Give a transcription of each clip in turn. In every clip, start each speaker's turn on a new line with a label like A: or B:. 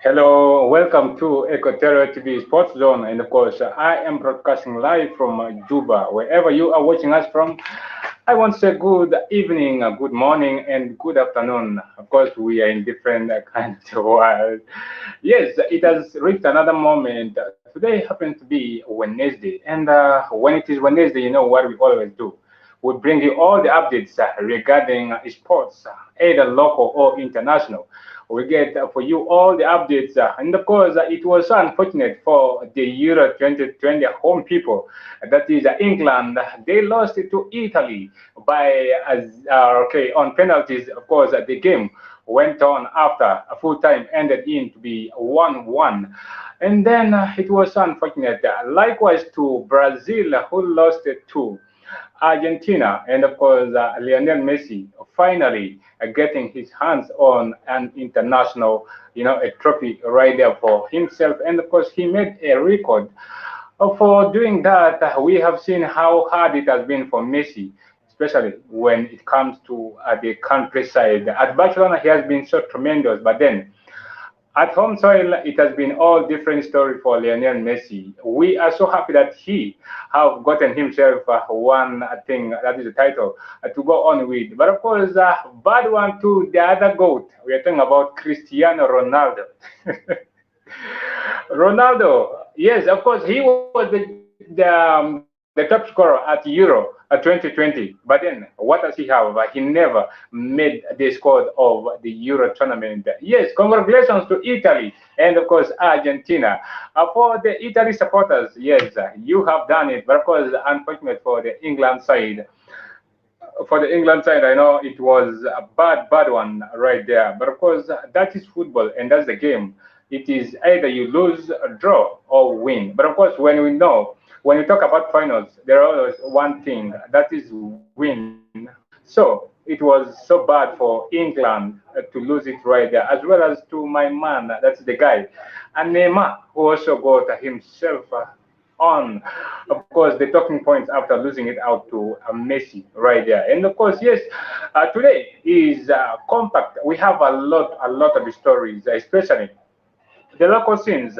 A: Hello, welcome to Etv Sports Zone, and of course, I am broadcasting live from Juba. Wherever you are watching us from, I want to say good evening, good morning, and good afternoon. Of course, we are in different kinds of world. Yes, it has reached another moment. Today happens to be Wednesday, and when it is Wednesday, you know what we always do. We bring you all the updates regarding sports, either local or international. We get for you all the updates, and of course, it was so unfortunate for the Euro 2020 home people. That is England. They lost it to Italy by okay on penalties. Of course, the game went on after a full time ended in to be 1-1. And then it was unfortunate. Likewise to Brazil, who lost it to Argentina, and of course, Lionel Messi finally getting his hands on an international, a trophy right there for himself. And of course, he made a record. For doing that, we have seen how hard it has been for Messi, especially when it comes to the countryside. At Barcelona, he has been so tremendous, but then at home soil, it has been all different story for Lionel Messi. We are so happy that he have gotten himself one thing, that is the title, to go on with. But of course, bad one to the other goat. We are talking about Cristiano Ronaldo. Ronaldo, yes, of course, he was the top scorer at Euro 2020. But then, what does he have? He never made the squad of the Euro tournament. Yes, congratulations to Italy and, of course, Argentina. For the Italy supporters, yes, you have done it. But, of course, unfortunate for the England side. For the England side, I know it was a bad one right there. But of course, that is football and that's the game. It is either you lose, draw, or win. But of course, when we talk about finals, there are always one thing that is win. So it was so bad for England to lose it right there, as well as to my man, that's the guy, and Neymar, who also got himself on, of course, the talking points after losing it out to Messi right there. And of course, yes, today is compact. We have a lot of stories, especially the local scenes.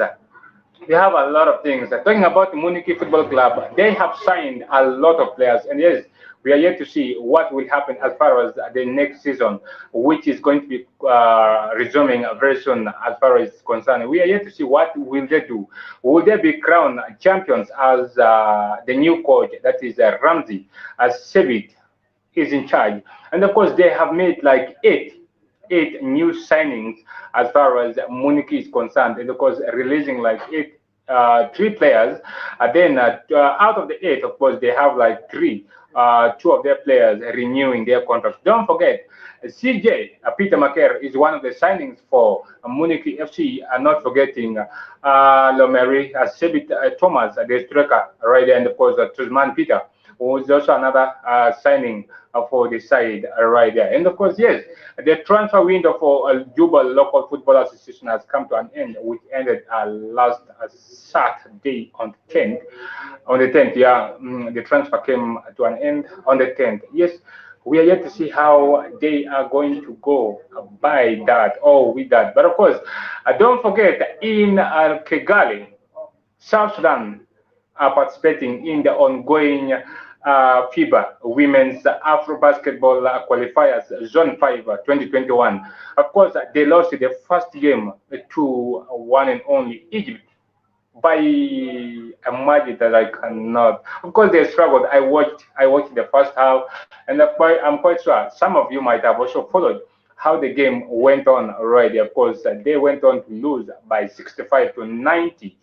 A: We have a lot of things. Talking about Munich Football Club, they have signed a lot of players, and yes, we are yet to see what will happen as far as the next season, which is going to be resuming very soon as far as it's concerned. We are yet to see what will they do. Will they be crowned champions as the new coach, that is Ramsey, as Sebit is in charge? And of course, they have made like eight new signings as far as Munich is concerned, and of course releasing like three players. Then out of the eight, of course, they have like two of their players renewing their contracts. Don't forget, CJ Peter Maker is one of the signings for Munich FC. Not forgetting Lomeri, Sebit Thomas, the striker right there, and of course Tuzman Peter, who is also another signing for the side right there. And of course, yes, the transfer window for Juba Local Football Association has come to an end, which ended last Saturday on the 10th. On the 10th, yeah, the transfer came to an end on the 10th. Yes, we are yet to see how they are going to go by that or with that. But of course, don't forget, in Kigali, South Sudan are participating in the ongoing FIBA Women's Afro Basketball Qualifiers Zone 5 2021. Of course, they lost the first game to one and only Egypt by a margin that I cannot. Of course, they struggled. I watched the first half, and I'm quite sure some of you might have also followed how the game went on already. Of course, they went on to lose by 65 to 90,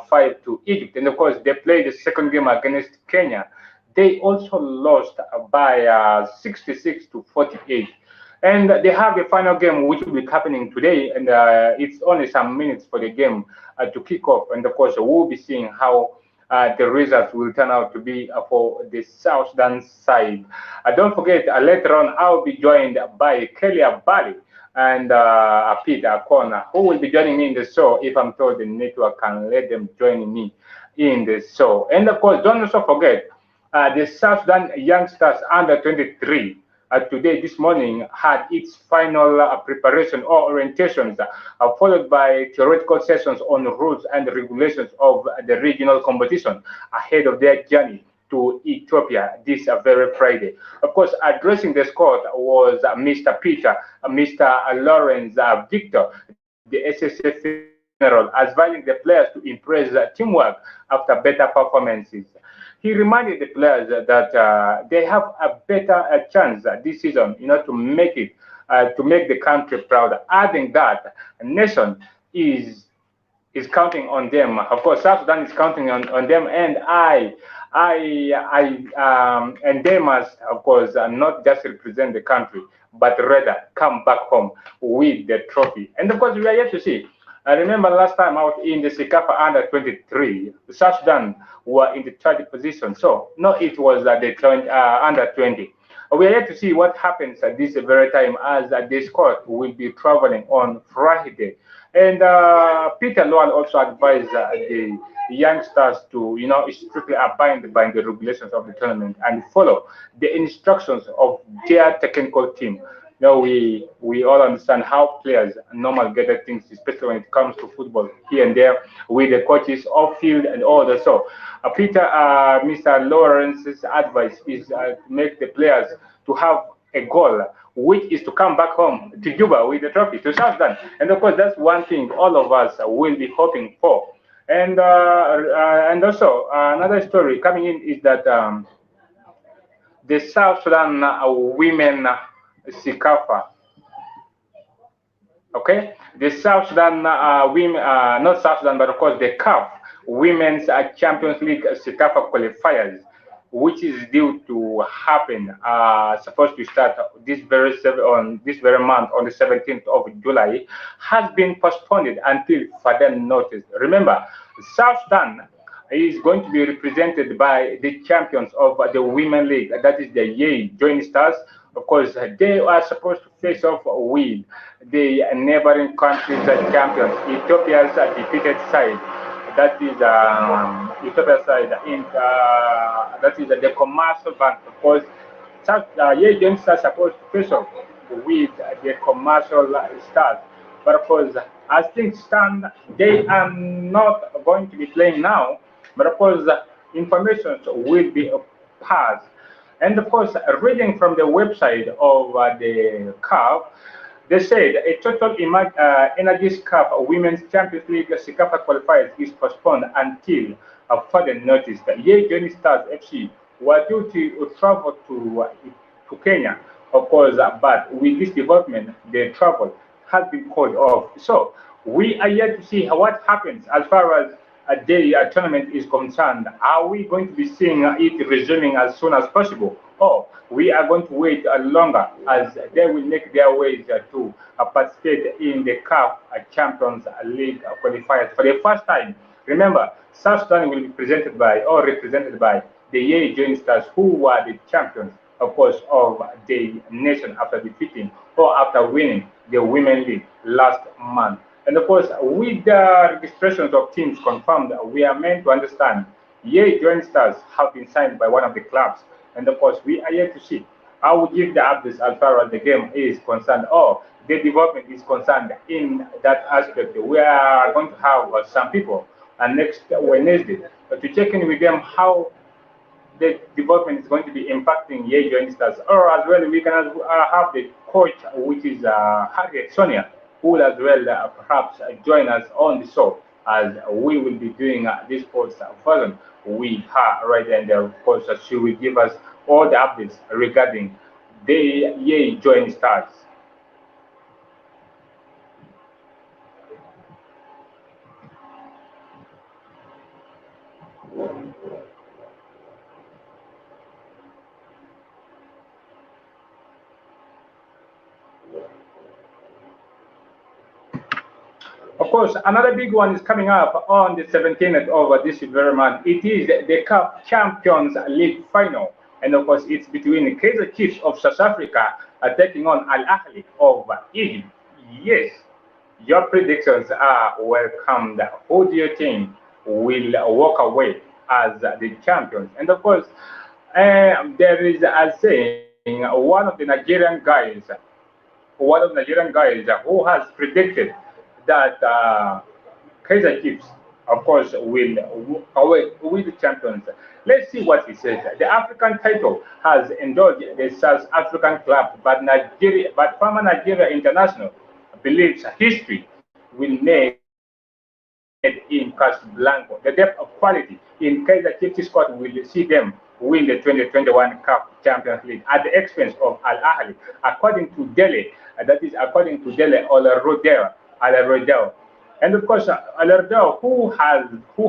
A: 5 to Egypt. And of course, they played the second game against Kenya. They also lost by 66 to 48. And they have a final game which will be happening today, and it's only some minutes for the game to kick off. And of course, we'll be seeing how the results will turn out to be for the South Sudan side. Don't forget, later on, I'll be joined by Kelly Bali and Peter Akona, who will be joining me in the show if I'm told the network can let them join me in the show. And of course, don't also forget, The South Sudan youngsters under 23 today, this morning, had its final preparation or orientations, followed by theoretical sessions on rules and regulations of the regional competition ahead of their journey to Ethiopia this very Friday. Of course, addressing the squad was Mr. Peter, Mr. Lawrence Victor, the SSF General, advising the players to impress teamwork after better performances. He reminded the players that they have a better chance this season, to make it, to make the country proud. Adding that a nation is counting on them. Of course, South Sudan is counting on them, and and they must, of course, not just represent the country, but rather come back home with the trophy. And of course, we are yet to see. I remember last time out in the Sikafa under 23, South Sudan were in the third position. So, no, it was under 20. We are yet to see what happens at this very time, as the squad will be traveling on Friday. And Peter Loan also advised the youngsters to, strictly abide by the regulations of the tournament and follow the instructions of their technical team. We all understand how players normally get things, especially when it comes to football here and there, with the coaches off field and all that. So, Mr. Lawrence's advice is to make the players to have a goal, which is to come back home to Juba with the trophy to South Sudan. And of course, that's one thing all of us will be hoping for. And also another story coming in is that the South Sudan women Sikafa. Okay, the South Sudan women, not South Sudan, but of course the CAF Women's Champions League Sikafa qualifiers, which is due to happen, supposed to start on this very month on the 17th of July, has been postponed until further notice. Remember, South Sudan is going to be represented by the champions of the Women League, that is the Yei Joint Stars. Of course, they are supposed to face off with the neighboring countries champions, Ethiopia's defeated side. That is Ethiopia's side. That is the commercial bank. Of course, Yei Joint Stars are supposed to face off with the commercial stars. But of course, as things stand, they are not going to be playing now. But of course, information will be passed. And of course, reading from the website of the CAF, they said a total Energies Cup Women's Champions League Sikafa qualifiers is postponed until further notice. The Yei Journey Stars FC were due to travel to Kenya, of course, but with this development, the travel has been called off. So we are yet to see what happens as far as the tournament is concerned. Are we going to be seeing it resuming as soon as possible, or we are going to wait longer as they will make their ways to participate in the CAF Champions League qualifiers for the first time? Remember, South Sudan will be presented by or represented by the Yei Joint Stars, who were the champions, of course, of the nation after defeating or after winning the Women League last month. And of course, with the registrations of teams confirmed, we are meant to understand Yei Joint Stars have been signed by one of the clubs. And of course, we are yet to see. I will give the updates as far as the game is concerned, or the development is concerned in that aspect. We are going to have some people next Wednesday to check in with them how the development is going to be impacting Yei Joint Stars. Or as well, we can have the coach, which is Harriet Sonia, who will as well perhaps join us on the show, as we will be doing this sports version with her right there. And of course, she will give us all the updates regarding the Yei Joint Stars. Of course, another big one is coming up on the 17th of this very month. It is the Cup Champions League final. And of course, it's between Kaizer Chiefs of South Africa taking on Al Ahly of Egypt. Yes, your predictions are welcomed. Who do you think will walk away as the champions? And of course, There is a saying, one of the Nigerian guys who has predicted that Kaiser Chiefs, of course, will away with the champions. Let's see what he says. The African title has endorsed the South African club, but former Nigeria International believes history will made in Casablanca. The depth of quality in Kaiser Chiefs squad will see them win the 2021 Cup Champions League at the expense of Al Ahly, according to Dele. That is according to Dele Alarodel. And of course, Alardao, who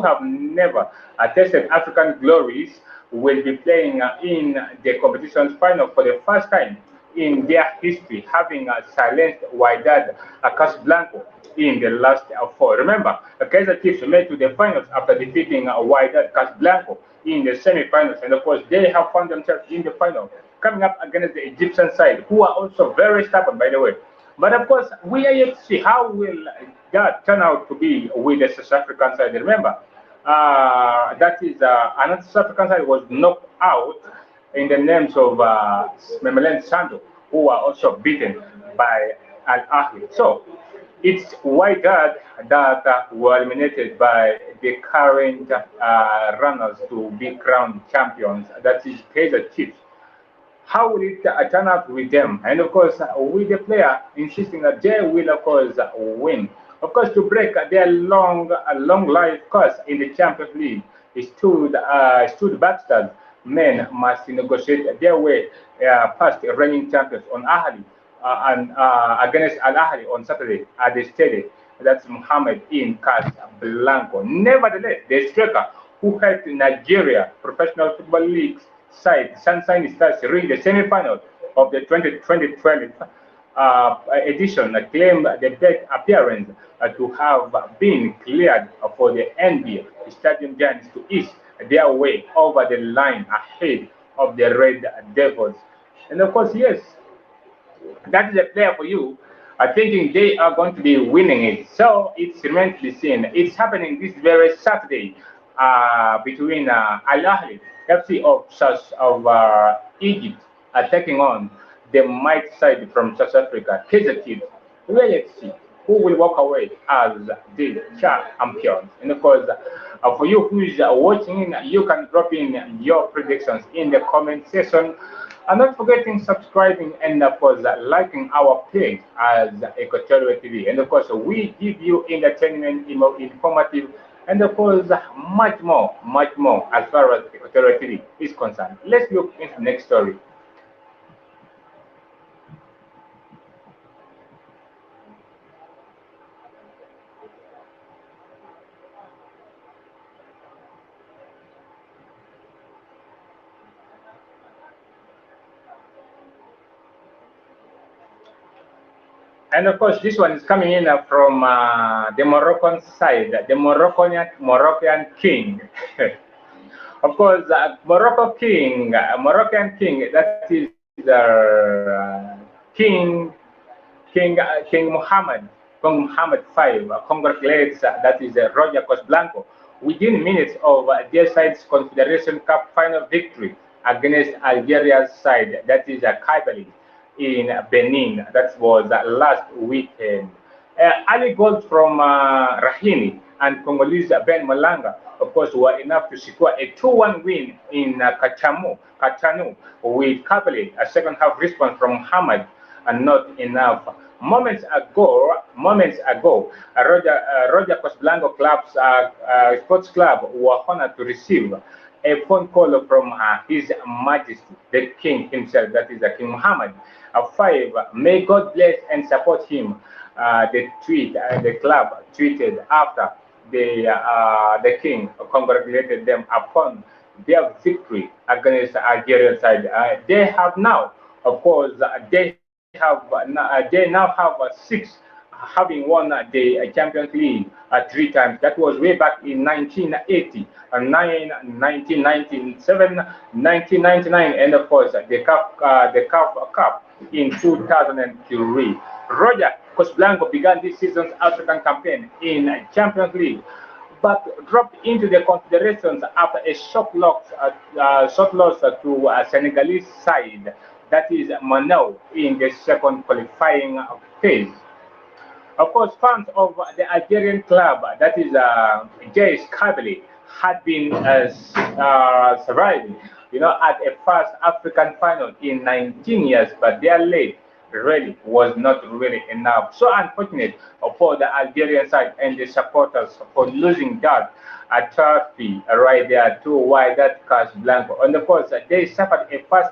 A: have never tasted African glories, will be playing in the competition's final for the first time in their history, having silenced Wydad Casablanca in the last four. Remember, Kaiser Chiefs made to the finals after defeating Wydad Casablanca in the semi-finals, and of course, they have found themselves in the final, coming up against the Egyptian side, who are also very stubborn, by the way. But of course, we are yet to see how will that turn out to be with the South African side. Remember, that is another South African side was knocked out in the names of Memelen Sando, who are also beaten by Al Ahly. So it's Wydad that were eliminated by the current runners to be crowned champions. That is Kaiser Chiefs. How will it turn out with them? And of course, with the player insisting that they will, of course, win. Of course, to break their long life course in the Champions League, stood Baxter's men must negotiate their way past the reigning champions on Ahly and against Al Ahly on Saturday at the stadium. That's Mohammed in Casablanca. Nevertheless, the striker who helped Nigeria Professional Football League side Sunshine Stars reach the semi-final of the 2020 edition, claimed the best appearance to have been cleared for the NBA Stadium Giants to ease their way over the line ahead of the Red Devils. And of course, yes, that is a player for you, thinking they are going to be winning it. So it's remains to be seen. It's happening this very Saturday between Al Ahly FC of Egypt taking on the might side from South Africa, Kaizer Chiefs. Let's see who will walk away as the champions. And of course, for you who's watching, you can drop in your predictions in the comment section. And not forgetting subscribing and of course liking our page as Equatorial TV. And of course, we give you entertainment, informative, and of course, much more as far as Equatorial TV is concerned. Let's look into the next story. And of course, this one is coming in from the Moroccan side, the Moroccan king. Of course, Moroccan king, that is King Mohammed V congratulates that is Roger Casablanca within minutes of their side's Confederation Cup final victory against Algeria's side, that is Kabylie in Benin. That was last weekend. Early goals from Rahini and Congolese Ben Malanga, of course, were enough to secure a 2-1 win in Katanu, with Kabylie, a second half response from Hamad, and not enough. Moments ago, Roger Casablanca Sports Club were honored to receive a phone call from His Majesty, the King himself, that is King Muhammad. Five, may God bless and support him. The club tweeted after the King congratulated them upon their victory against the Algerian side. They have now, of course, they now have six, having won the Champions League three times. That was way back in 1980, 1997, 1999, and of course the Cup in 2003. Roger Casablanca began this season's African campaign in Champions League but dropped into the considerations after a short loss to a Senegalese side, that is Manaus, in the second qualifying phase. Of course, fans of the Algerian club, that is JS Kabylie, had been surviving, at a first African final in 19 years, but their lead really was not really enough. So unfortunate for the Algerian side and the supporters for losing that trophy right there to Wydad Casablanca. And of course, they suffered a first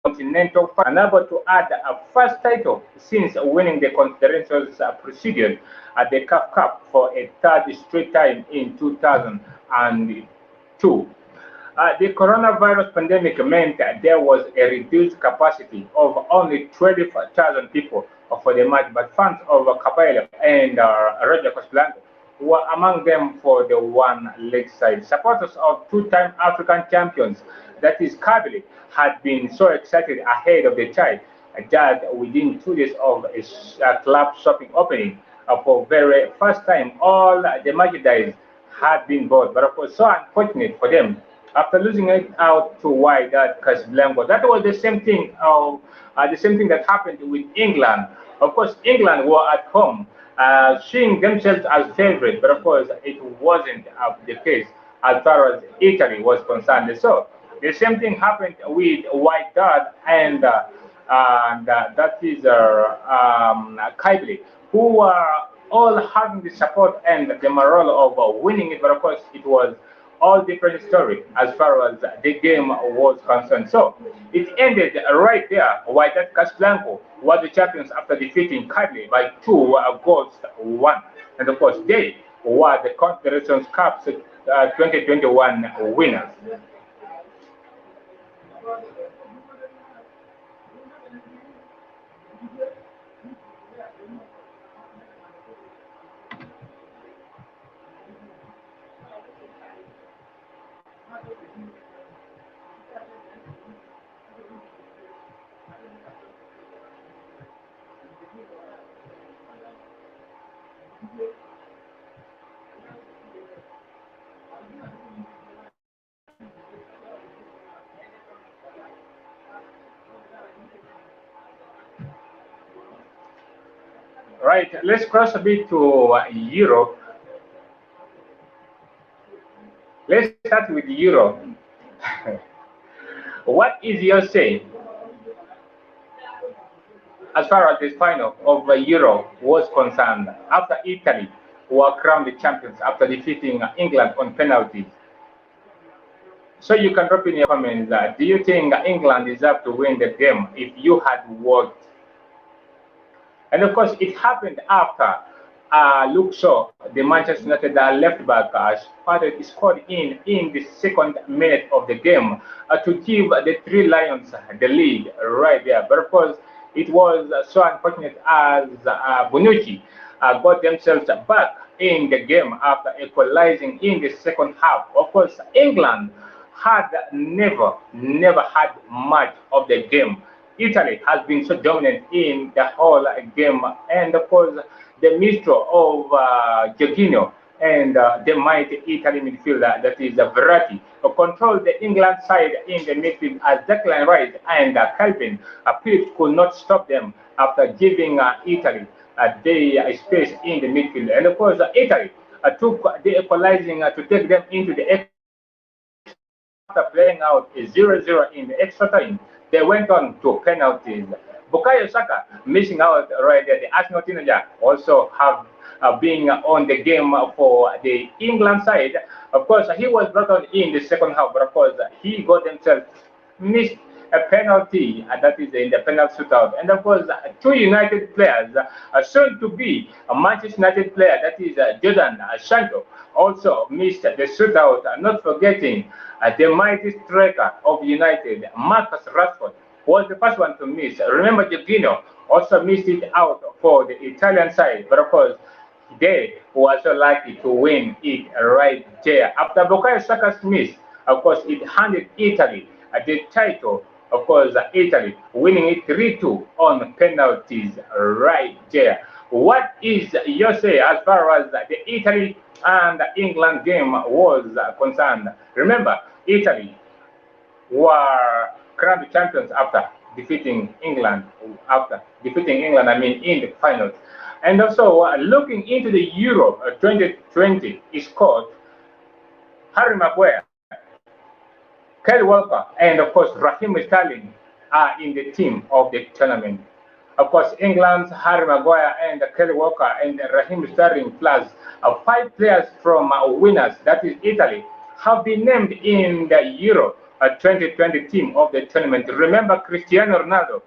A: continental unable to add a first title since winning the Confederations procedure at the CAF Cup for a third straight time in 2002. The coronavirus pandemic meant that there was a reduced capacity of only 12,000 people for the match, but fans of Cabello and Roger Casablanca were among them for the one leg side. Supporters of two-time African champions, that is Kabylie, had been so excited ahead of the tie that within 2 days of a club shopping opening, for very first time, all the merchandise had been bought. But of course, so unfortunate for them after losing it out to Wydad Casablanca. That was the same thing that happened with England. Of course, England were at home, seeing themselves as favorites, but of course, it wasn't the case as far as Italy was concerned. So the same thing happened with Wydad and that is Kabylie, who were all having the support and the morale of winning it, but of course, it was all different story as far as the game was concerned. So it ended right there. Wydad Casablanca were the champions after defeating Kabylie by 2 goals to 1. And of course, they were the Confederations Cup 2021 winners. Right, let's cross a bit to Europe. Let's start with Europe. What is your say as far as this final of Euro was concerned after Italy were crowned the champions after defeating England on penalties? So you can drop in your comments. Do you think England deserved to win the game if you had worked? And of course, it happened after Luke Shaw, the Manchester United left back, scored in the second minute of the game to give the Three Lions the lead right there. But of course, it was so unfortunate as Bonucci got themselves back in the game after equalizing in the second half. Of course, England had never had much of the game. Italy has been so dominant in the whole game, and of course, the maestro of Jorginho and the mighty Italy midfielder, that is Verratti, controlled the England side in the midfield as Declan Rice and Calvin Phillips could not stop them after giving Italy the space in the midfield. And of course, Italy took the equalizing to take them into the after playing out a 0-0 in the extra time. They went on to penalties. Bukayo Saka missing out right there. The Arsenal teenager also have being on the game for the England side. Of course, he was brought on in the second half, but of course, he got himself missed a penalty, and that is in the penalty shootout. And of course, two United players, soon to be a Manchester United player, that is Jordan Sancho, also missed the shootout, not forgetting the mighty striker of United, Marcus Rashford, was the first one to miss. Remember, Jorginho also missed it out for the Italian side, but of course, they were so lucky to win it right there. After Bukayo Saka's miss, of course, it handed Italy the title. Of course, Italy winning it 3-2 on penalties right there. What is your say as far as the Italy and England game was concerned? Remember, Italy were crowned champions after defeating England, I mean, in the finals. And also, looking into the Euro 2020, is called Harry Maguire, Kyle Walker, and of course, Raheem Sterling are in the team of the tournament. Of course, England's Harry Maguire and Kelly Walker and Raheem Sterling, plus five players from winners, that is Italy, have been named in the Euro 2020 team of the tournament. Remember, Cristiano Ronaldo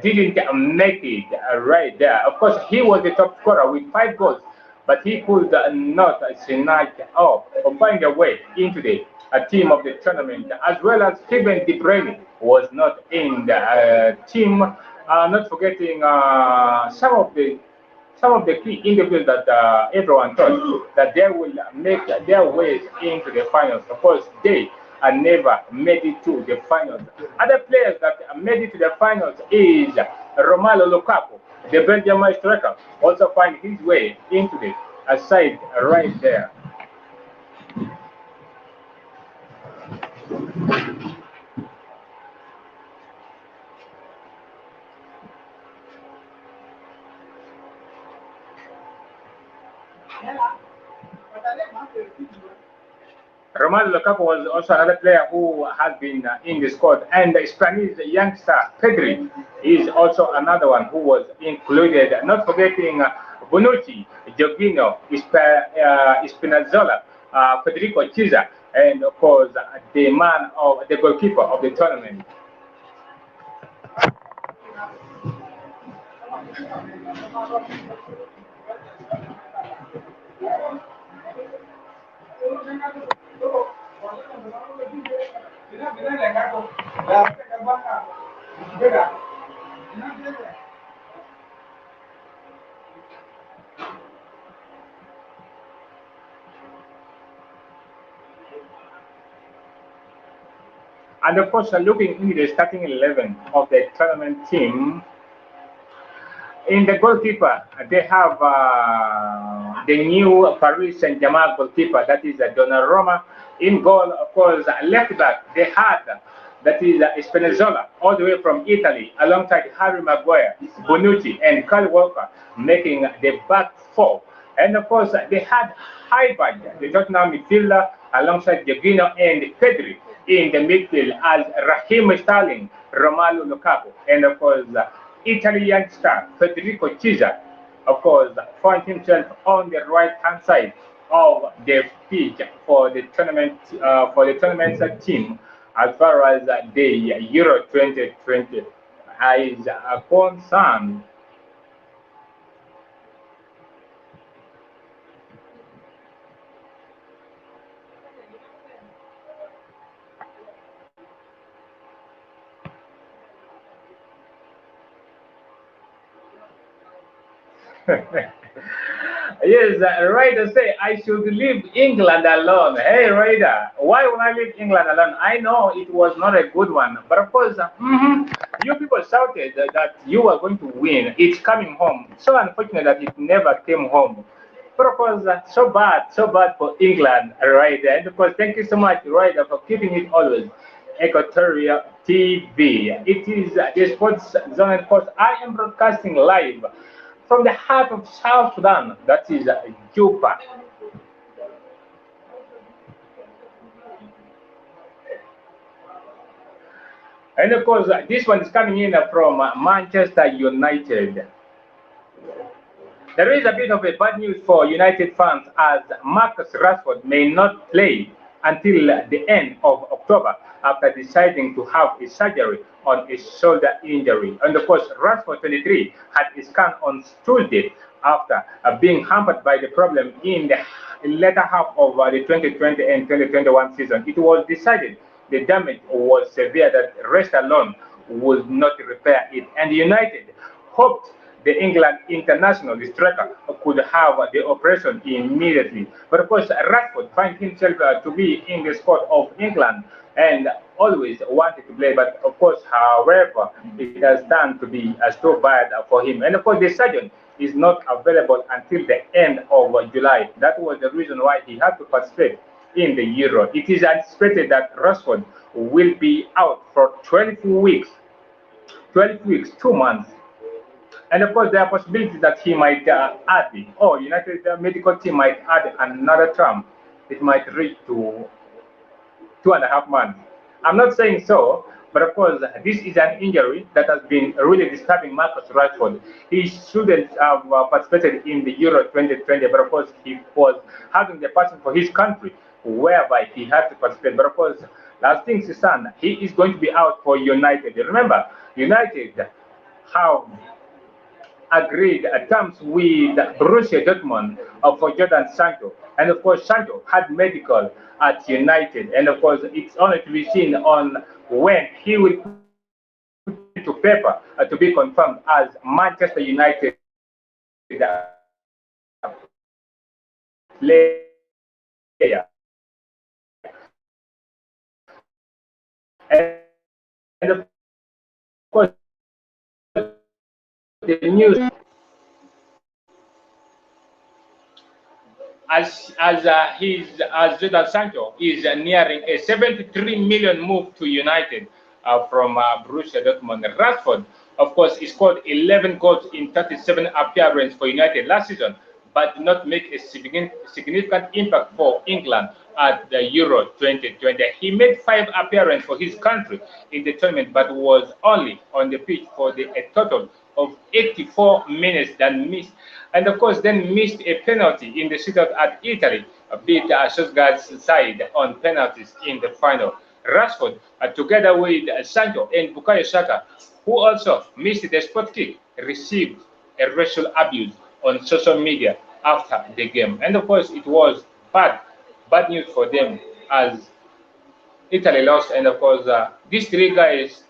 A: didn't make it right there. Of course, he was the top scorer with 5 goals, but he could not snatch up or find a way into the team of the tournament, as well as Kevin De Bruyne was not in the team. Not forgetting some of the key individuals that everyone thought that they will make their ways into the finals. Of course, they never made it to the finals. Other players that made it to the finals is Romelu Lukaku, the Belgian striker, also find his way into the side right there. Romelu Lukaku was also another player who has been in the squad, and the Spanish youngster Pedri is also another one who was included. Not forgetting Bonucci, Jorginho, Spinazzola, Federico Chiesa, and of course the goalkeeper of the tournament. And of course, looking into the starting 11 of the tournament team, in the goalkeeper, they have the new Paris Saint-Germain goalkeeper, that is Donnarumma. In goal, of course, left back, they had that is Spinazzola, all the way from Italy, alongside Harry Maguire, Bonucci, and Kyle Walker, making the back four. And of course, they had Heiberg, the Tottenham midfielder, alongside Jorginho and Pedri in the midfield as Raheem Sterling, Romelu Lukaku, and of course, Italian star Federico Chiesa, of course, found himself on the right-hand side of the pitch for the tournament team as far as the Euro 2020 is concerned. Yes, Ryder say I should leave England alone. Hey, Ryder, why would I leave England alone? I know it was not a good one, but of course, you people shouted that you were going to win. It's coming home. So unfortunate that it never came home. But of course, so bad for England, Ryder. And of course, thank you so much, Ryder, for keeping it always Equatorial TV. It is the Sports Zone, of course. I am broadcasting live from the heart of South Sudan, that is Juba. And of course, this one is coming in from Manchester United. There is a bit of a bad news for United fans as Marcus Rashford may not play until the end of October after deciding to have a surgery on a shoulder injury. And of course, Rashford 23 had a scan on Tuesday after being hampered by the problem in the latter half of the 2020 and 2021 season. It was decided the damage was severe, that rest alone would not repair it. And United hoped the England international, the striker, could have the operation immediately. But of course, Rashford finds himself to be in the squad of England and always wanted to play. But of course, however, it has turned to be so bad for him. And of course, the surgeon is not available until the end of July. That was the reason why he had to participate in the Euro. It is anticipated that Rashford will be out for 12 weeks, 12 weeks, 2 months. And of course, there are possibilities that he might add, or United medical team might add another term. It might reach to 2.5 months. I'm not saying so, but of course, this is an injury that has been really disturbing Marcus Rashford. He shouldn't have participated in the Euro 2020, but of course, he was having the passion for his country, whereby he had to participate. But of course, last things is done, he is going to be out for United. Remember, United have agreed terms with Borussia Dortmund for Jordan Sancho. And of course, Sancho had medical at United. And of course, it's only to be seen on when he will put it to paper to be confirmed as Manchester United player. And of course, the news as Jordan Sancho is nearing a 73 million move to United from Borussia Dortmund. Rashford, of course, he scored 11 goals in 37 appearances for United last season, but did not make a significant impact for England at the Euro 2020. He made 5 appearances for his country in the tournament, but was only on the pitch for a total of 84 minutes, then missed, and of course, then missed a penalty in the shootout at Italy, beat Stuttgart's side on penalties in the final. Rashford, together with Sancho and Bukayo Saka, who also missed the spot kick, received a racial abuse on social media after the game. And of course, it was bad news for them as Italy lost. And of course, these three guys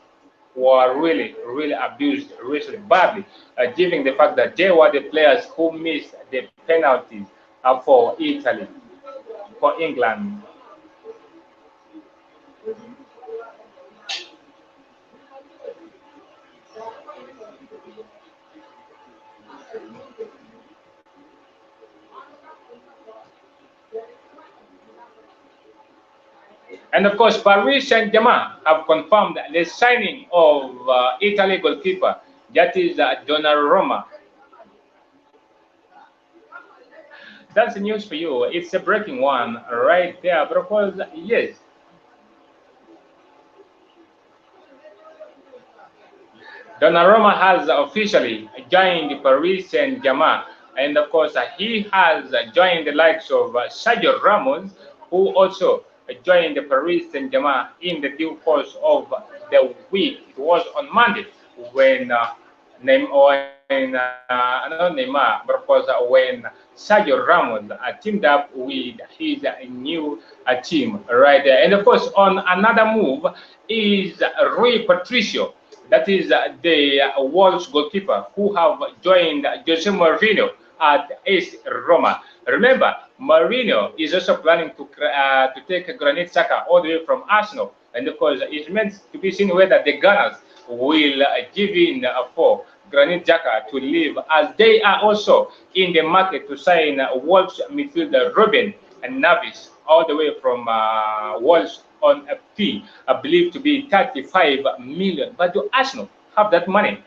A: were really abused really badly, given the fact that they were the players who missed the penalties for Italy, for England. And of course, Paris Saint-Germain have confirmed the signing of Italy goalkeeper, that is Donnarumma. That's the news for you. It's a breaking one right there. But of course, yes, Donnarumma has officially joined Paris Saint-Germain, and of course, he has joined the likes of Sergio Ramos, who also joined the Paris Saint-Germain in the due course of the week. It was on Monday when not Neymar, but of course, when Sergio Ramos teamed up with his new team right there. And of course, on another move is Rui Patricio, that is the Wolves goalkeeper who have joined Jose Mourinho at AS Roma. Remember, Mourinho is also planning to take Granit Xhaka all the way from Arsenal, and of course, it's meant to be seen whether the Gunners will give in for Granit Xhaka to leave, as they are also in the market to sign Wolves midfielder Ruben and Navis all the way from Wolves on a fee, believed to be 35 million. But do Arsenal have that money?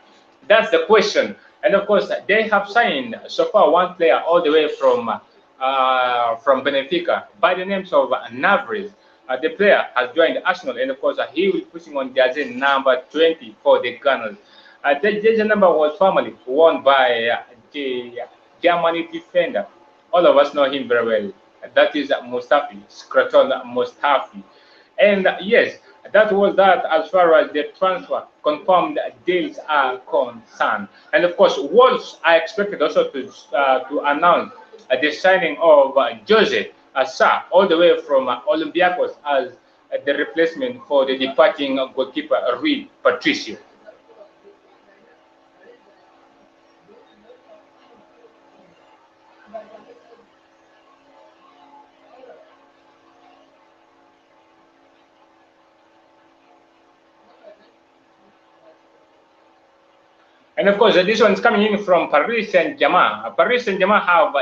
A: That's the question. And of course, they have signed so far one player all the way from Benfica by the names of Navres. The player has joined Arsenal, and of course, he will be pushing on jersey number 20 for the Gunners. The jersey number was formerly worn by the Germany defender. All of us know him very well. That is Mustafi, Scraton Mustafi. And yes, that was that as far as the transfer confirmed deals are concerned. And of course, Wolves are expected also to announce the signing of Jose Asa all the way from Olympiacos as the replacement for the departing goalkeeper Rui Patricio. And of course, this one's coming in from Paris Saint-Germain. Paris Saint-Germain have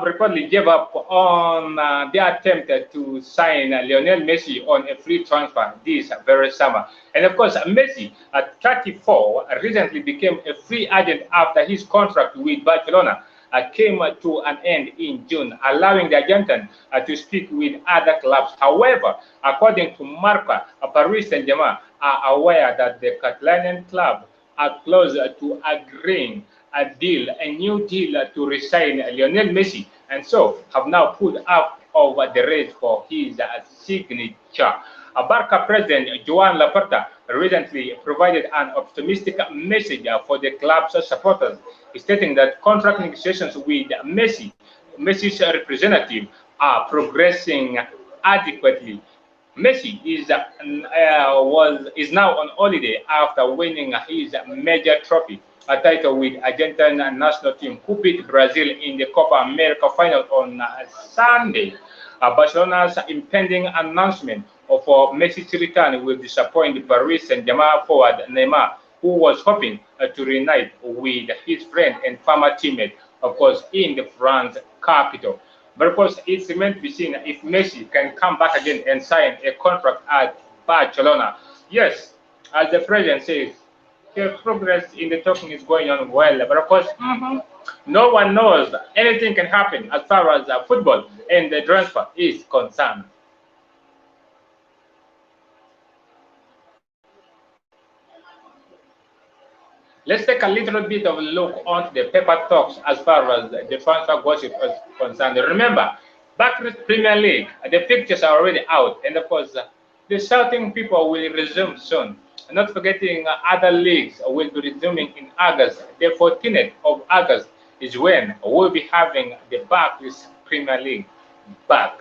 A: reportedly gave up on their attempt to sign Lionel Messi on a free transfer this very summer. And of course, Messi, at 34, recently became a free agent after his contract with Barcelona came to an end in June, allowing the Argentine to speak with other clubs. However, according to Marca, Paris Saint-Germain are aware that the Catalanian club are close to agreeing a new deal to resign Lionel Messi, and so have now put up over the race for his signature. Barca president Joan Laporta recently provided an optimistic message for the club's supporters, stating that contract negotiations with Messi's representative, are progressing adequately. Messi is now on holiday after winning his major trophy, a title with Argentine national team, who beat Brazil in the Copa America final on Sunday. Barcelona's impending announcement of Messi's return will disappoint Paris Saint-Germain forward Neymar, who was hoping to reunite with his friend and former teammate, of course, in the France capital. But of course, it's remains to be seen if Messi can come back again and sign a contract at Barcelona. Yes, as the president says, the progress in the talking is going on well. But of course, no one knows. Anything can happen as far as football and the transfer is concerned. Let's take a little bit of a look on the paper talks as far as the transfer gossip is concerned. Remember, back to the Premier League, the fixtures are already out, and of course, the shouting people will resume soon. Not forgetting other leagues will be resuming in August. The 14th of August is when we'll be having the Barclays Premier League back.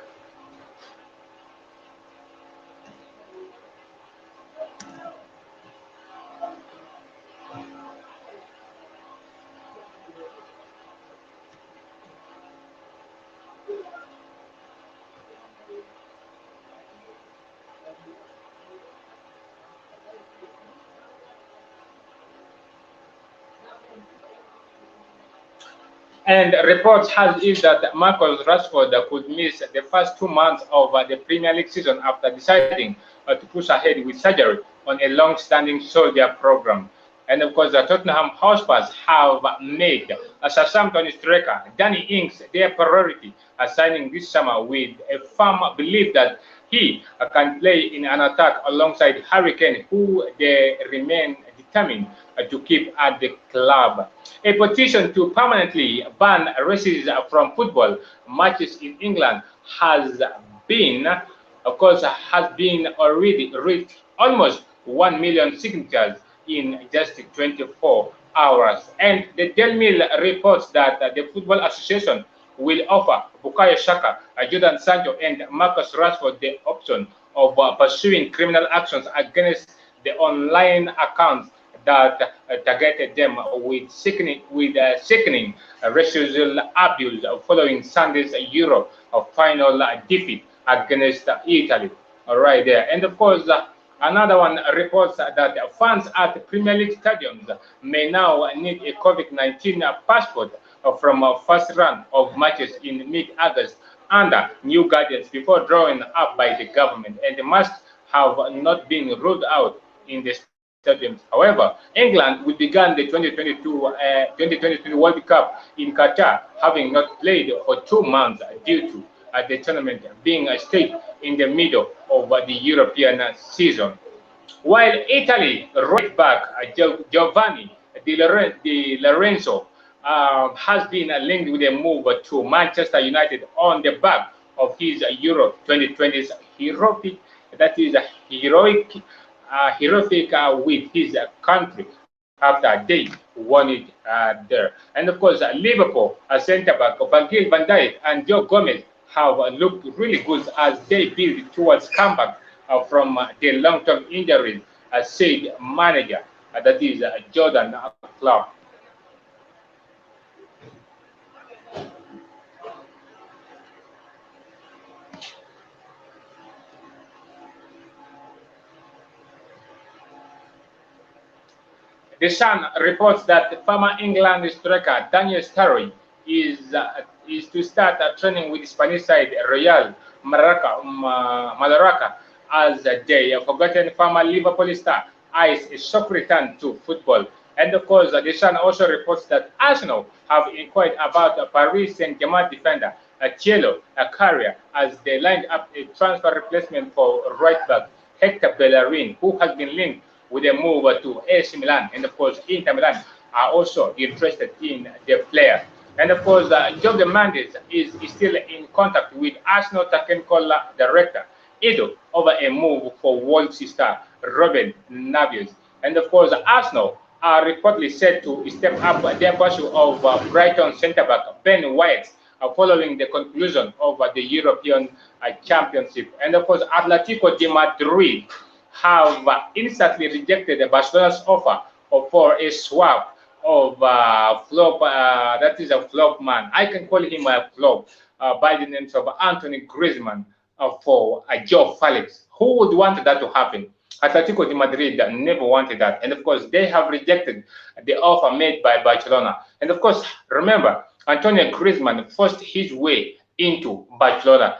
A: And reports has it that Marcus Rashford could miss the first 2 months of the Premier League season after deciding to push ahead with surgery on a long-standing shoulder program. And of course, the Tottenham Hotspurs have made Southampton striker Danny Ings their priority, signing this summer with a firm belief that he can play in an attack alongside Harry Kane, who they remain determined to keep at the club. A petition to permanently ban races from football matches in England been, has been already reached almost 1 million signatures in just 24 hours. And the Daily Mail reports that the Football Association will offer Bukayo Saka, Jordan Sancho, and Marcus Rashford the option of pursuing criminal actions against the online accounts that targeted them with sickening racial abuse following Sunday's Euro final defeat against Italy. All right, there. And of course, another one reports that fans at Premier League stadiums may now need a COVID-19 passport from first round of matches in mid-August under new guidance before drawing up by the government, and must have not been ruled out in the stadiums. However, England will begin the 2022 World Cup in Qatar, having not played for 2 months due to the tournament being stayed in the middle of the European season. While Italy right back Giovanni Di Lorenzo has been linked with a move to Manchester United on the back of his Euro 2020's heroic with his country after they won it there. And of course, Liverpool centre back Virgil van Dijk and Joe Gomez have looked really good as they build towards comeback from their long-term injuries, said manager, that is Jordan Klopp. The Sun reports that the former England striker Daniel Sturridge is to start training with Spanish side Real Mallorca as the forgotten former Liverpool star eyes a shock return to football. And of course, the Sun also reports that Arsenal have inquired about Paris Saint-Germain defender Cielo Carrier as they lined up a transfer replacement for right back Hector Bellerin, who has been linked with a move to AC Milan. And of course, Inter Milan are also interested in the player. And of course, Jorge Mendes is still in contact with Arsenal technical director Edo over a move for Wolves star Robin Navies. And of course, Arsenal are reportedly set to step up their pursuit of Brighton centre-back Ben White following the conclusion of the European Championship. And of course, Atletico de Madrid have instantly rejected Barcelona's offer for a swap of flop, that is a flop man. I can call him a flop by the names of Anthony Griezmann for Joe Felix. Who would want that to happen? Atletico de Madrid never wanted that. And of course, they have rejected the offer made by Barcelona. And of course, remember, Antonio Griezmann forced his way into Barcelona,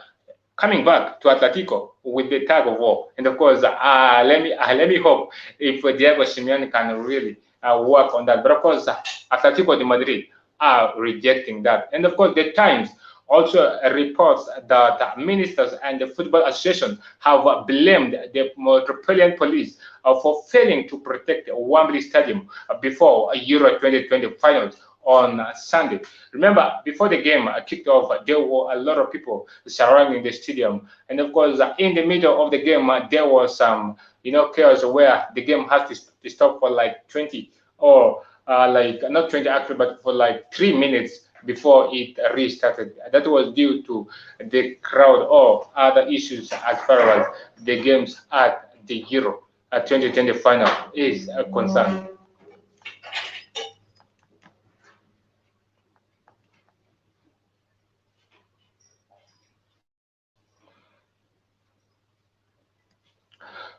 A: coming back to Atletico with the tag of war. And of course, let me hope if Diego Simeone can really work on that. But of course, Atletico de Madrid are rejecting that. And of course, the Times also reports that ministers and the Football Association have blamed the Metropolitan Police for failing to protect Wembley Stadium before Euro 2020 finals on Sunday. Remember, before the game kicked off, there were a lot of people surrounding the stadium. And of course, in the middle of the game, there was some, chaos where the game had to stop for like 20 or not 20 actually, but for like 3 minutes before it restarted. That was due to the crowd or other issues as far as the games at the Euro 2020 final is concerned.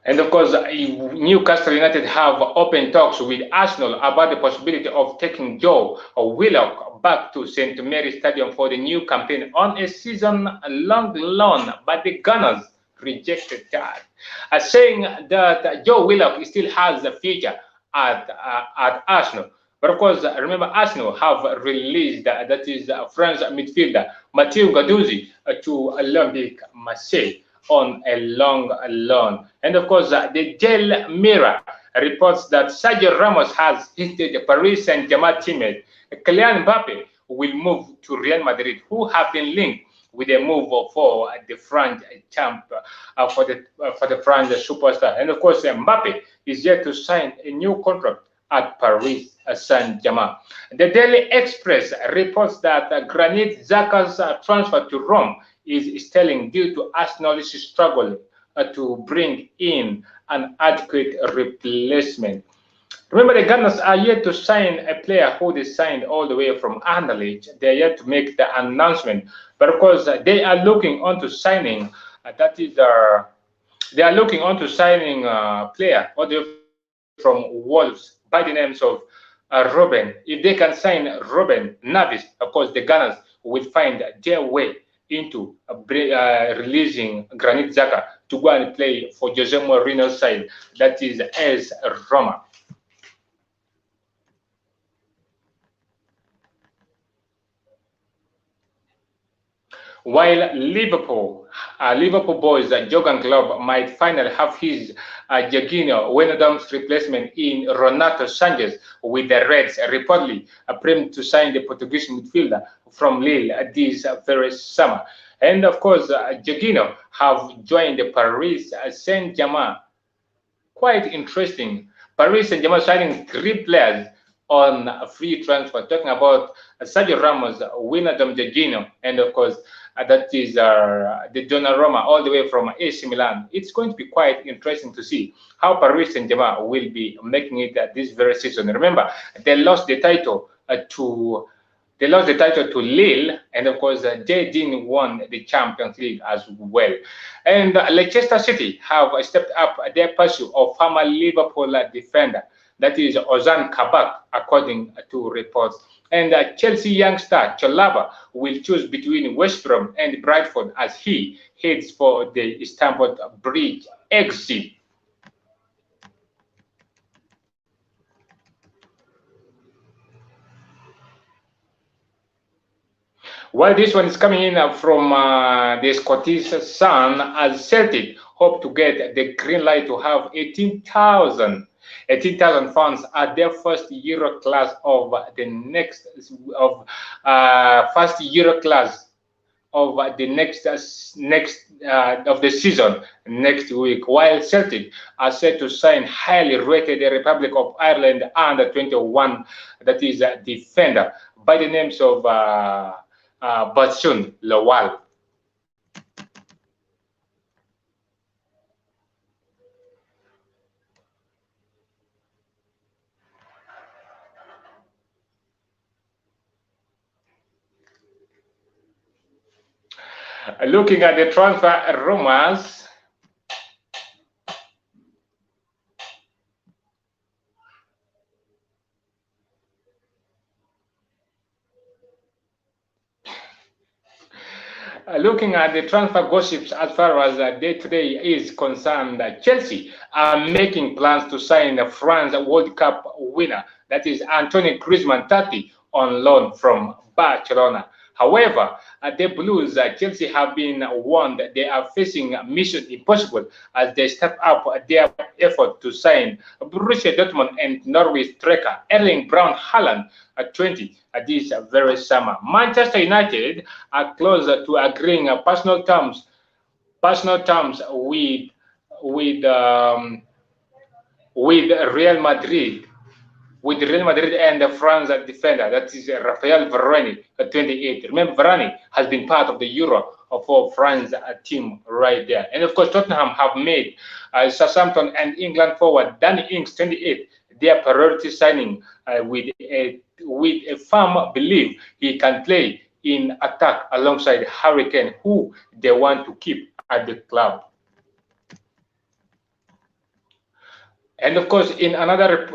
A: And of course, Newcastle United have open talks with Arsenal about the possibility of taking Joe Willock back to St. Mary's Stadium for the new campaign on a season-long loan, but the Gunners rejected that, saying that Joe Willock still has a future at Arsenal. But of course, remember, Arsenal have released, that is French midfielder Mathieu Guendouzi to Olympique Marseille on a long loan. And of course, the Daily Mirror reports that Sergio Ramos has hinted the Paris Saint-Germain teammate Kylian Mbappe will move to Real Madrid, who have been linked with a move for the French champ, for the French superstar. And of course, Mbappe is yet to sign a new contract at Paris Saint-Germain. The Daily Express reports that Granit Xhaka's transfer to Rome is stalling due to Arsenal's struggle to bring in an adequate replacement. Remember, the Gunners are yet to sign a player who they signed all the way from Anderlecht. They are yet to make the announcement, but of course, they are looking on to signing. They are looking on to signing a player all the way from Wolves by the names of Robin. If they can sign Robin Navis, of course, the Gunners will find their way into releasing Granit Xhaka to go and play for Jose Mourinho's side, that is AS Roma. While Liverpool boys Jurgen Klopp might finally have his Jorginho Wijnaldum's replacement in Renato Sanchez, with the Reds reportedly primed to sign the Portuguese midfielder from Lille this very summer. And of course, Jorginho have joined the Paris Saint-Germain. Quite interesting. Paris Saint-Germain signing 3 players on a free transfer, talking about Sergio Ramos, Wijnaldum, Jorginho, and of course, that is the Donnarumma all the way from AC Milan. It's going to be quite interesting to see how Paris Saint-Germain will be making it this very season. Remember, they lost the title to Lille, and of course, they didn't won the Champions League as well. And Leicester City have stepped up their pursuit of former Liverpool defender, that is Ozan Kabak, according to reports. And Chelsea youngster Chalaba will choose between West Brom and Brentford as he heads for the Stamford Bridge exit. Well, this one is coming in from the Scottish Sun, as Celtic hope to get the green light to have 18,000 fans at their first Euro class of the next of first Euro class of the next of the season next week, while Celtic are set to sign highly rated Republic of Ireland under 21, that is defender by the names of Batsun Lawal. Looking at the transfer rumors, looking at the transfer gossips as far as day-to-day is concerned, Chelsea are making plans to sign the France World Cup winner, that is Antoine Griezmann, 30, on loan from Barcelona. However, the Blues, Chelsea have been warned they are facing mission impossible as they step up their effort to sign Borussia Dortmund and Norway striker Erling Braun Haaland at 20 this very summer. Manchester United are closer to agreeing personal terms with Real Madrid. With Real Madrid and the France defender, that is Raphael Varane at 28. Remember, Varane has been part of the Euro for France team right there. And of course, Tottenham have made Southampton and England forward Danny Ings, 28, their priority signing with a firm belief he can play in attack alongside Harry Kane, who they want to keep at the club. And of course, in another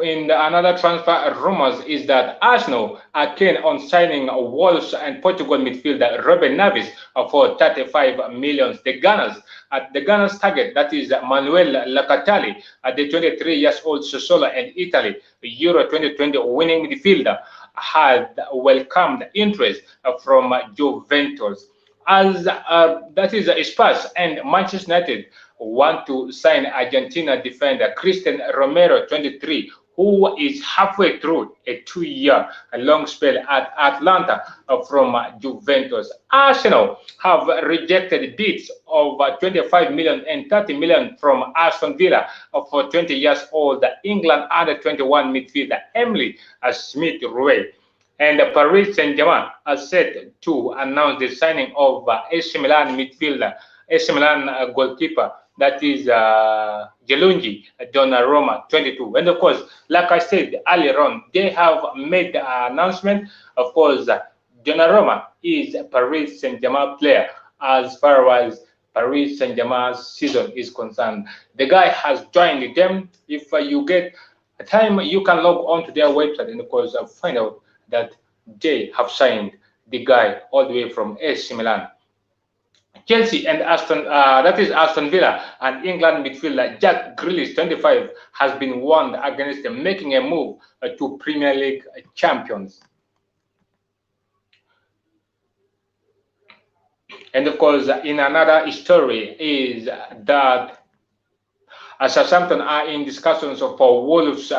A: transfer rumors is that Arsenal are keen on signing Wolves and Portugal midfielder Ruben Neves for 35 million. The Gunners target, that is Manuel Locatelli, the 23-year-old Sassuolo and Italy Euro 2020 winning midfielder, had welcomed interest from Juventus. As that is Spurs and Manchester United want to sign Argentina defender Christian Romero, 23, who is halfway through a 2-year long spell at Atlanta from Juventus. Arsenal have rejected bids of 25 million and 30 million from Aston Villa for 20-year-old England under-21 midfielder Emily Smith-Rowe. And Paris Saint-Germain are set to announce the signing of AC Milan midfielder, AC Milan goalkeeper, that is Gianluigi Donnarumma, 22. And of course, like I said earlier on, they have made the announcement. Of course, Donnarumma is a Paris Saint-Germain player as far as Paris Saint-Germain's season is concerned. The guy has joined them. If you get a time, you can log on to their website and of course find out that they have signed the guy all the way from AC Milan. Chelsea and Aston Villa and England midfielder Jack Grealish, 25, has been warned against making a move to Premier League champions. And of course, in another story is that Southampton are in discussions for Wolves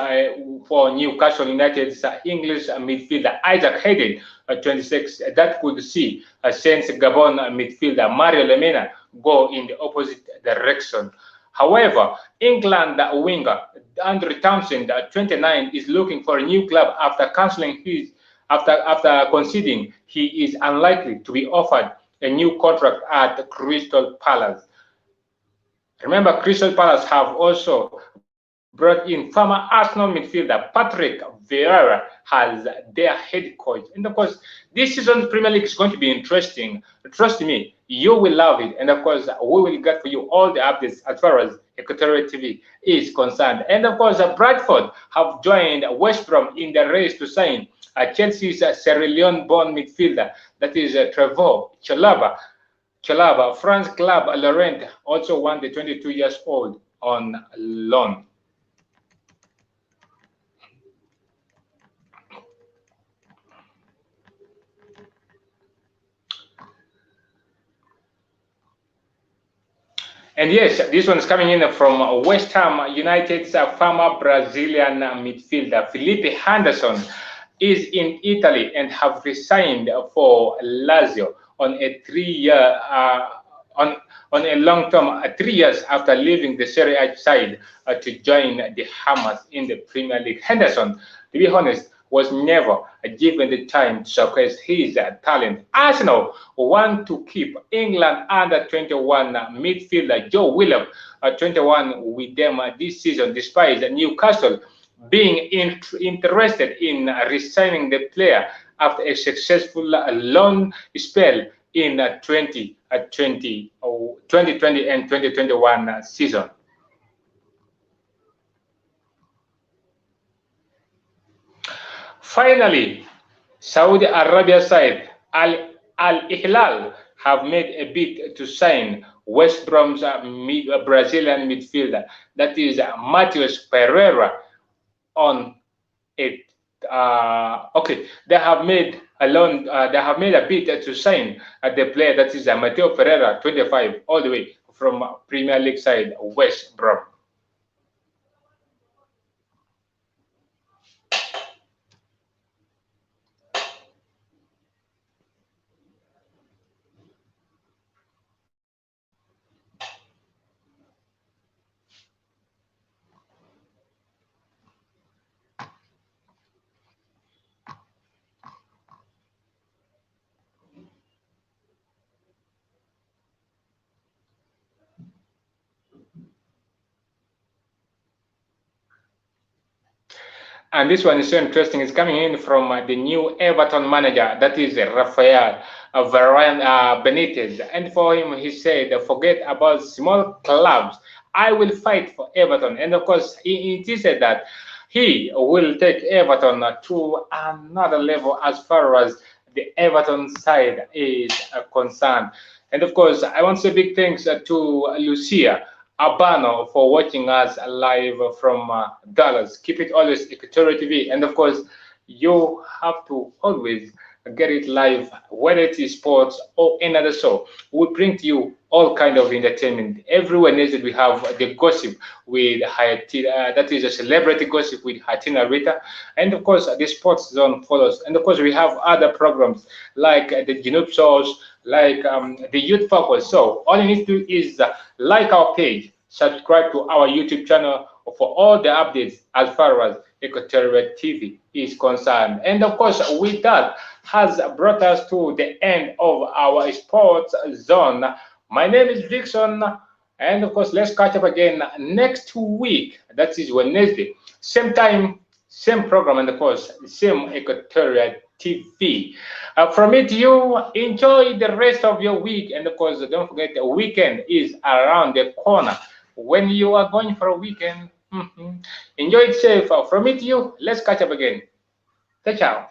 A: for Newcastle United's English midfielder Isaac Hayden, 26, that could see Saints Gabon midfielder Mario Lemina go in the opposite direction. However, England winger Andrew Townsend, 29, is looking for a new club after cancelling his after conceding he is unlikely to be offered a new contract at Crystal Palace. Remember, Crystal Palace have also brought in former Arsenal midfielder Patrick Vieira as their head coach. And of course, this season's Premier League is going to be interesting. Trust me, you will love it. And of course, we will get for you all the updates as far as Equatorial TV is concerned. And of course, Bradford have joined West Brom in the race to sign Chelsea's Sierra Leone-born midfielder, that is Trevor Chalaba. France club Laurent also won the 22 years old on loan. And yes, this one is coming in from West Ham United's former Brazilian midfielder Felipe Henderson is in Italy and have resigned for Lazio on a 3-year on a long-term 3 years after leaving the Serie A side to join the Hammers in the Premier League. Henderson, to be honest, was never given the time to showcase his talent. Arsenal want to keep England under 21 midfielder Joe Willock, 21, with them this season, despite Newcastle being interested in resigning the player after a successful loan spell in 2020 and 2021 season. Finally, Saudi Arabia side Al-Hilal have made a bid to sign West Brom's Brazilian midfielder, that is Matheus Pereira, on it. Okay, they have made a bid to sign the player, that is Matheus Pereira, 25, all the way from Premier League side West Brom. And this one is so interesting. It's coming in from the new Everton manager, that is Rafael Varane Benitez. And for him, he said, forget about small clubs. I will fight for Everton. And of course, he said that he will take Everton to another level as far as the Everton side is concerned. And of course, I want to say big thanks to Lucia Abano for watching us live from Dallas. Keep it always Equatorial TV, and of course, you have to always get it live, whether it is sports or another show. We bring to you all kind of entertainment. Every Wednesday we have the gossip with Hayati, that is a celebrity gossip with Hatina Rita, and of course the sports zone follows. And of course we have other programs like the Junub shows, like the youth focus. So all you need to do is like our page, subscribe to our YouTube channel for all the updates as far as Equatorial TV is concerned. And of course, with that has brought us to the end of our sports zone. My name is VICSON, and of course, let's catch up again next week. That is Wednesday, same time, same program, and of course, same Equatorial TV. From me to you, enjoy the rest of your week, and of course, don't forget the weekend is around the corner. When you are going for a weekend, enjoy it safe. From me to you, let's catch up again. Ciao, ciao.